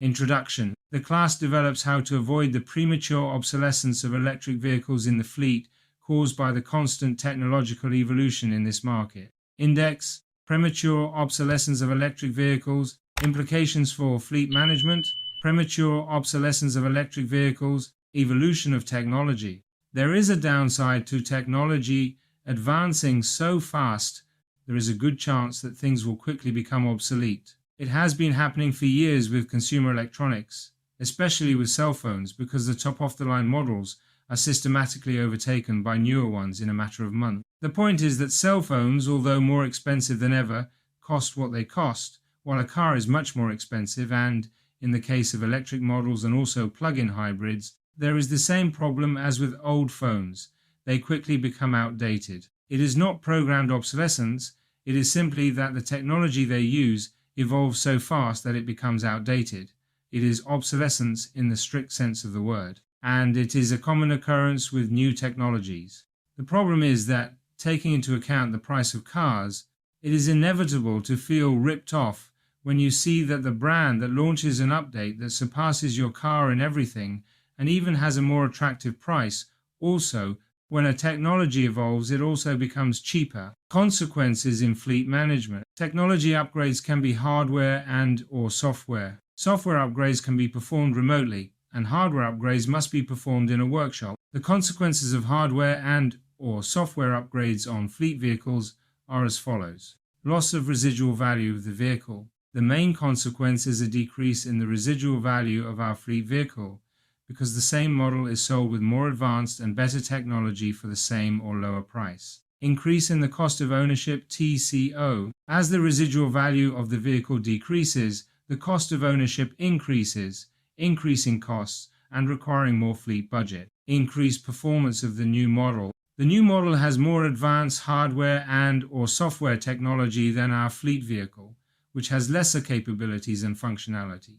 Introduction. The class develops how to avoid the premature obsolescence of electric vehicles in the fleet caused by the constant technological evolution in this market. Index. Premature obsolescence of electric vehicles. Implications for fleet management. Premature obsolescence of electric vehicles. Evolution of technology. There is a downside to technology advancing so fast. There is a good chance that things will quickly become obsolete. It has been happening for years with consumer electronics, especially with cell phones, because the top-of-the-line models are systematically overtaken by newer ones in a matter of months. The point is that cell phones, although more expensive than ever, cost what they cost, while a car is much more expensive, and, in the case of electric models and also plug-in hybrids, there is the same problem as with old phones. They quickly become outdated. It is not programmed obsolescence, it is simply that the technology they use evolves so fast that it becomes outdated. It is obsolescence in the strict sense of the word, and it is a common occurrence with new technologies. The problem is that, taking into account the price of cars, it is inevitable to feel ripped off when you see that the brand that launches an update that surpasses your car in everything and even has a more attractive price, also, when a technology evolves, it also becomes cheaper. Consequences in fleet management. Technology upgrades can be hardware and/or software. Software upgrades can be performed remotely, and hardware upgrades must be performed in a workshop. The consequences of hardware and/or software upgrades on fleet vehicles are as follows. Loss of residual value of the vehicle. The main consequence is a decrease in the residual value of our fleet vehicle, because the same model is sold with more advanced and better technology for the same or lower price. Increase in the cost of ownership, TCO. As the residual value of the vehicle decreases, the cost of ownership increases, increasing costs and requiring more fleet budget. Increased performance of the new model. The new model has more advanced hardware and/or software technology than our fleet vehicle, which has lesser capabilities and functionality.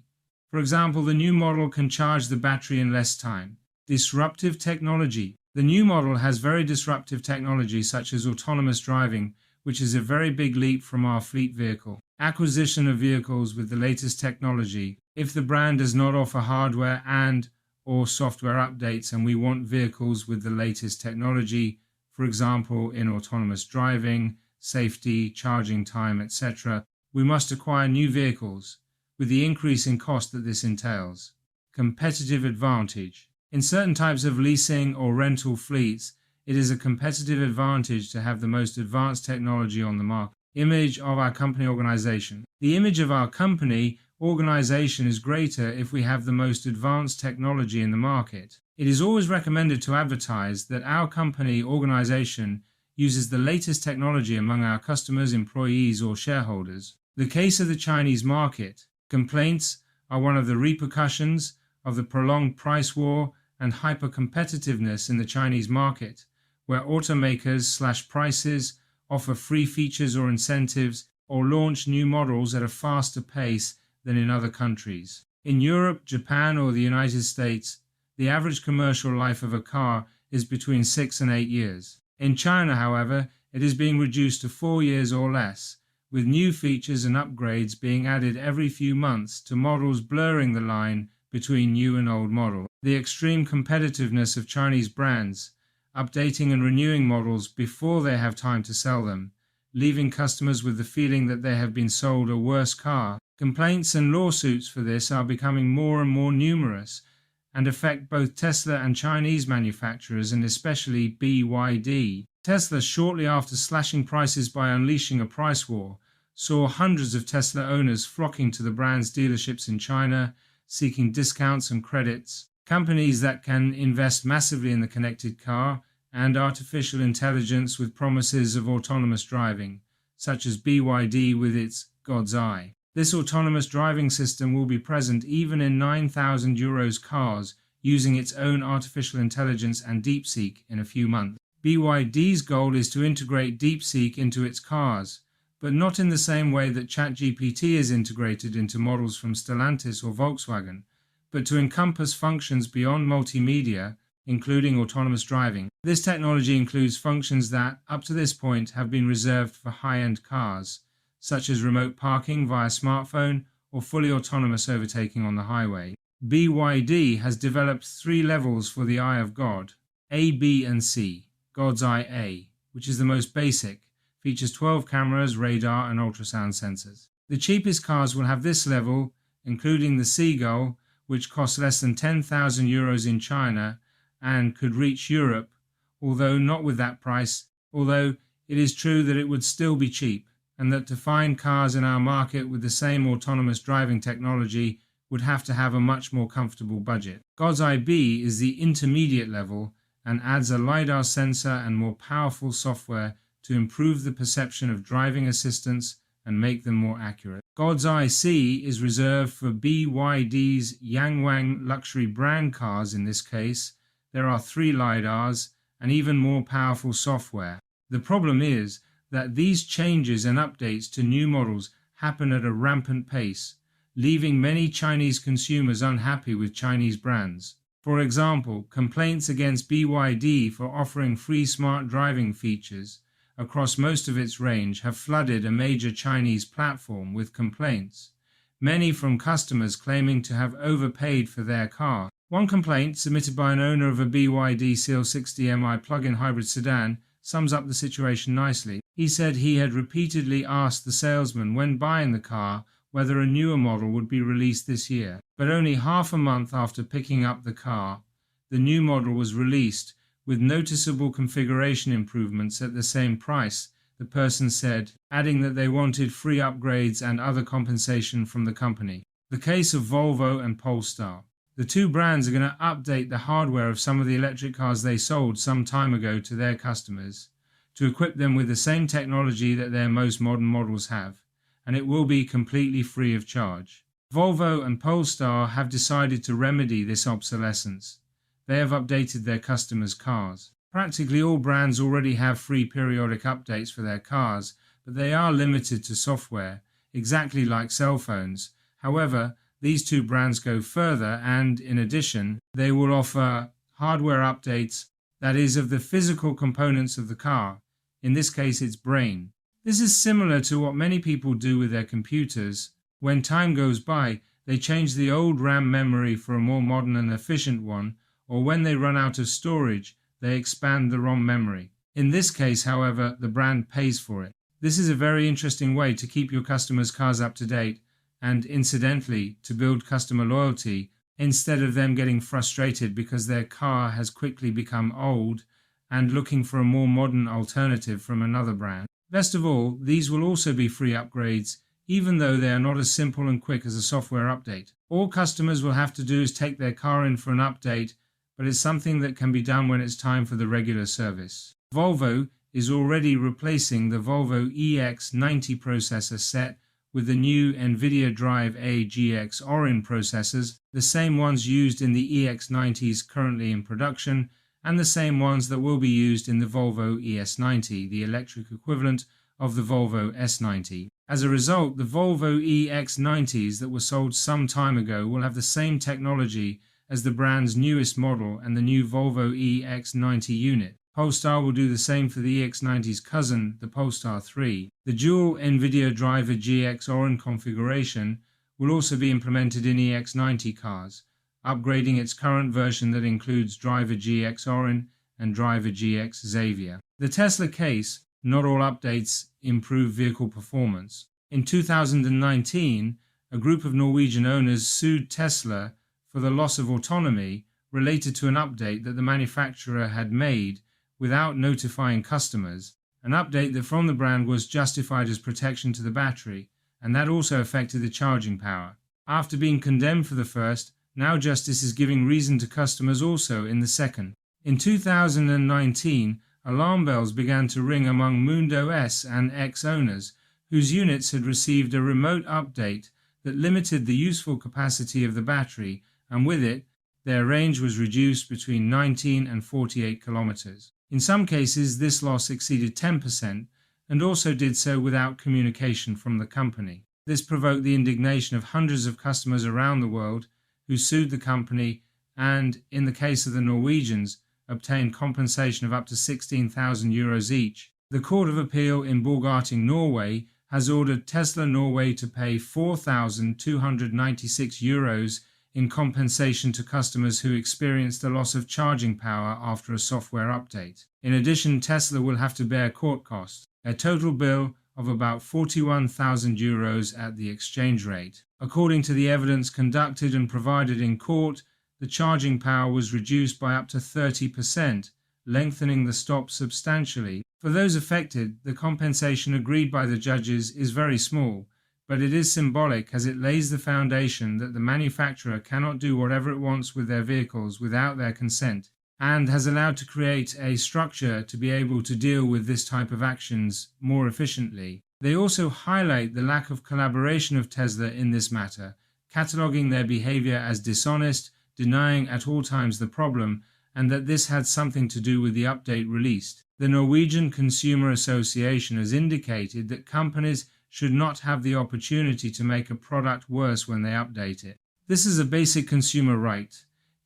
For example, the new model can charge the battery in less time. Disruptive technology. The new model has very disruptive technology such as autonomous driving, which is a very big leap from our fleet vehicle. Acquisition of vehicles with the latest technology. If the brand does not offer hardware and/or software updates and we want vehicles with the latest technology, for example in autonomous driving, safety, charging time, etc., we must acquire new vehicles, with the increase in cost that this entails. Competitive advantage. In certain types of leasing or rental fleets, it is a competitive advantage to have the most advanced technology on the market. Image of our company organization. The image of our company organization is greater if we have the most advanced technology in the market. It is always recommended to advertise that our company organization uses the latest technology among our customers, employees, or shareholders. The case of the Chinese market. Complaints are one of the repercussions of the prolonged price war and hyper-competitiveness in the Chinese market, where automakers/prices offer free features or incentives or launch new models at a faster pace than in other countries. In Europe, Japan, or the United States, the average commercial life of a car is between 6 and 8 years. In China, however, it is being reduced to 4 years or less, with new features and upgrades being added every few months to models, blurring the line between new and old models. The extreme competitiveness of Chinese brands, updating and renewing models before they have time to sell them, leaving customers with the feeling that they have been sold a worse car. Complaints and lawsuits for this are becoming more and more numerous and affect both Tesla and Chinese manufacturers, and especially BYD. Tesla, shortly after slashing prices by unleashing a price war, saw hundreds of Tesla owners flocking to the brand's dealerships in China, seeking discounts and credits. Companies that can invest massively in the connected car and artificial intelligence with promises of autonomous driving, such as BYD with its God's Eye. This autonomous driving system will be present even in €9,000 cars using its own artificial intelligence and DeepSeek in a few months. BYD's goal is to integrate DeepSeek into its cars, but not in the same way that ChatGPT is integrated into models from Stellantis or Volkswagen, but to encompass functions beyond multimedia, including autonomous driving. This technology includes functions that, up to this point, have been reserved for high-end cars, such as remote parking via smartphone or fully autonomous overtaking on the highway. BYD has developed 3 levels for the Eye of God: A, B, and C. God's Eye A, which is the most basic, features 12 cameras, radar, and ultrasound sensors. The cheapest cars will have this level, including the Seagull, which costs less than 10,000 euros in China and could reach Europe, although not with that price, although it is true that it would still be cheap, and that to find cars in our market with the same autonomous driving technology would have to have a much more comfortable budget. God's Eye B is the intermediate level and adds a LiDAR sensor and more powerful software to improve the perception of driving assistance and make them more accurate. God's Eye C is reserved for BYD's Yangwang luxury brand cars. In this case, there are 3 LiDARs and even more powerful software. The problem is that these changes and updates to new models happen at a rampant pace, leaving many Chinese consumers unhappy with Chinese brands. For example, complaints against BYD for offering free smart driving features across most of its range have flooded a major Chinese platform with complaints, many from customers claiming to have overpaid for their car. One complaint, submitted by an owner of a BYD Seal 60Mi plug-in hybrid sedan, sums up the situation nicely. He said he had repeatedly asked the salesman when buying the car whether a newer model would be released this year, but only half a month after picking up the car, the new model was released with noticeable configuration improvements at the same price, the person said, adding that they wanted free upgrades and other compensation from the company. The case of Volvo and Polestar. The 2 brands are going to update the hardware of some of the electric cars they sold some time ago to their customers to equip them with the same technology that their most modern models have, and it will be completely free of charge. Volvo and Polestar have decided to remedy this obsolescence. They have updated their customers' cars. Practically all brands already have free periodic updates for their cars, but they are limited to software, exactly like cell phones. However, these 2 brands go further and, in addition, they will offer hardware updates, that is, of the physical components of the car, in this case its brain. This is similar to what many people do with their computers. When time goes by, they change the old RAM memory for a more modern and efficient one, or when they run out of storage, they expand the ROM memory. In this case, however, the brand pays for it. This is a very interesting way to keep your customers' cars up to date and, incidentally, to build customer loyalty instead of them getting frustrated because their car has quickly become old and looking for a more modern alternative from another brand. Best of all, these will also be free upgrades, even though they are not as simple and quick as a software update. All customers will have to do is take their car in for an update, but it's something that can be done when it's time for the regular service. Volvo is already replacing the Volvo EX90 processor set with the new NVIDIA Drive A GX Orin processors, the same ones used in the EX90s currently in production, and the same ones that will be used in the Volvo ES90, the electric equivalent of the Volvo S90. As a result, the Volvo EX90s that were sold some time ago will have the same technology as the brand's newest model and the new Volvo EX90 unit. Polestar will do the same for the EX90's cousin, the Polestar 3. The dual NVIDIA Driver GX Orin configuration will also be implemented in EX90 cars, upgrading its current version that includes Driver GX Orin and Driver GX Xavier. The Tesla case, not all updates improve vehicle performance. In 2019, a group of Norwegian owners sued Tesla for the loss of autonomy related to an update that the manufacturer had made without notifying customers, an update that from the brand was justified as protection to the battery, and that also affected the charging power. After being condemned for the first, now justice is giving reason to customers also in the second. In 2019, alarm bells began to ring among Mundo S and X owners, whose units had received a remote update that limited the useful capacity of the battery, and with it, their range was reduced between 19 and 48 kilometers. In some cases, this loss exceeded 10% and also did so without communication from the company. This provoked the indignation of hundreds of customers around the world who sued the company and, in the case of the Norwegians, obtained compensation of up to 16,000 euros each. The Court of Appeal in Borgarting, Norway, has ordered Tesla Norway to pay €4,296 in compensation to customers who experienced a loss of charging power after a software update. In addition, Tesla will have to bear court costs, a total bill of about €41,000 at the exchange rate. According to the evidence conducted and provided in court, the charging power was reduced by up to 30%, lengthening the stop substantially. For those affected, the compensation agreed by the judges is very small, but it is symbolic as it lays the foundation that the manufacturer cannot do whatever it wants with their vehicles without their consent, and has allowed to create a structure to be able to deal with this type of actions more efficiently. They also highlight the lack of collaboration of Tesla in this matter, cataloguing their behavior as dishonest, denying at all times the problem, and that this had something to do with the update released. The Norwegian Consumer Association has indicated that companies should not have the opportunity to make a product worse when they update it. This is a basic consumer right.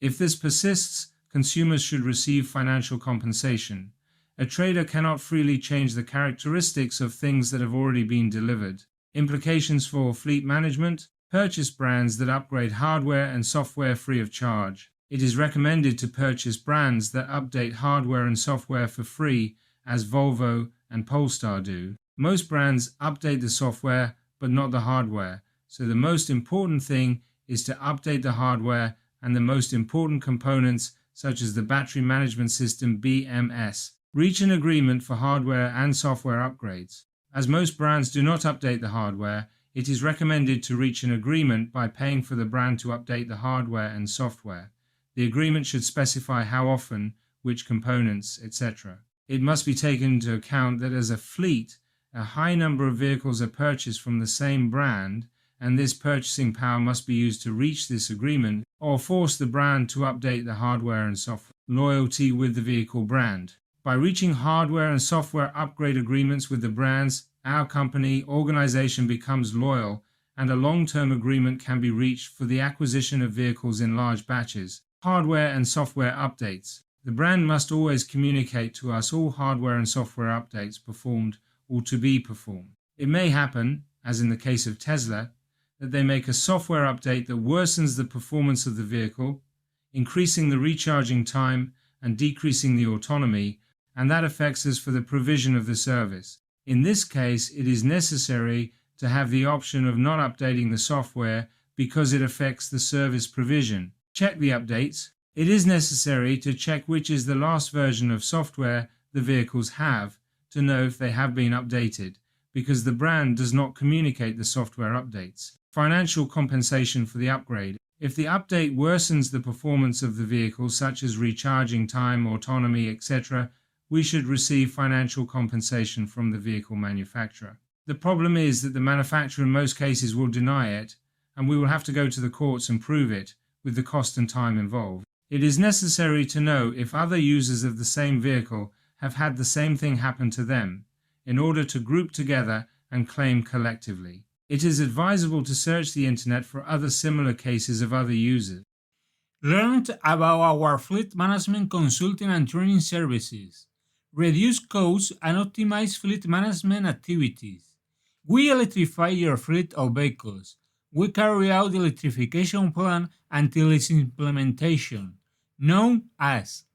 If this persists, consumers should receive financial compensation. A trader cannot freely change the characteristics of things that have already been delivered. Implications for fleet management: purchase brands that upgrade hardware and software free of charge. It is recommended to purchase brands that update hardware and software for free, as Volvo and Polestar do. Most brands update the software but not the hardware, so the most important thing is to update the hardware and the most important components such as the battery management system BMS. Reach an agreement for hardware and software upgrades. As most brands do not update the hardware, it is recommended to reach an agreement by paying for the brand to update the hardware and software. The agreement should specify how often, which components, etc. It must be taken into account that as a fleet, a high number of vehicles are purchased from the same brand, and this purchasing power must be used to reach this agreement or force the brand to update the hardware and software. Loyalty with the vehicle brand. By reaching hardware and software upgrade agreements with the brands, our company organization becomes loyal, and a long-term agreement can be reached for the acquisition of vehicles in large batches. Hardware and software updates. The brand must always communicate to us all hardware and software updates performed or to be performed. It may happen, as in the case of Tesla, that they make a software update that worsens the performance of the vehicle, increasing the recharging time and decreasing the autonomy, and that affects us for the provision of the service. In this case, it is necessary to have the option of not updating the software because it affects the service provision. Check the updates. It is necessary to check which is the last version of software the vehicles have to know if they have been updated, because the brand does not communicate the software updates. Financial compensation for the upgrade. If the update worsens the performance of the vehicle, such as recharging time, autonomy, etc., we should receive financial compensation from the vehicle manufacturer. The problem is that the manufacturer in most cases will deny it, and we will have to go to the courts and prove it, with the cost and time involved. It is necessary to know if other users of the same vehicle have had the same thing happen to them, in order to group together and claim collectively. It is advisable to search the internet for other similar cases of other users. Learn about our fleet management consulting and training services. Reduce costs and optimize fleet management activities. We electrify your fleet of vehicles. We carry out the electrification plan until its implementation, known as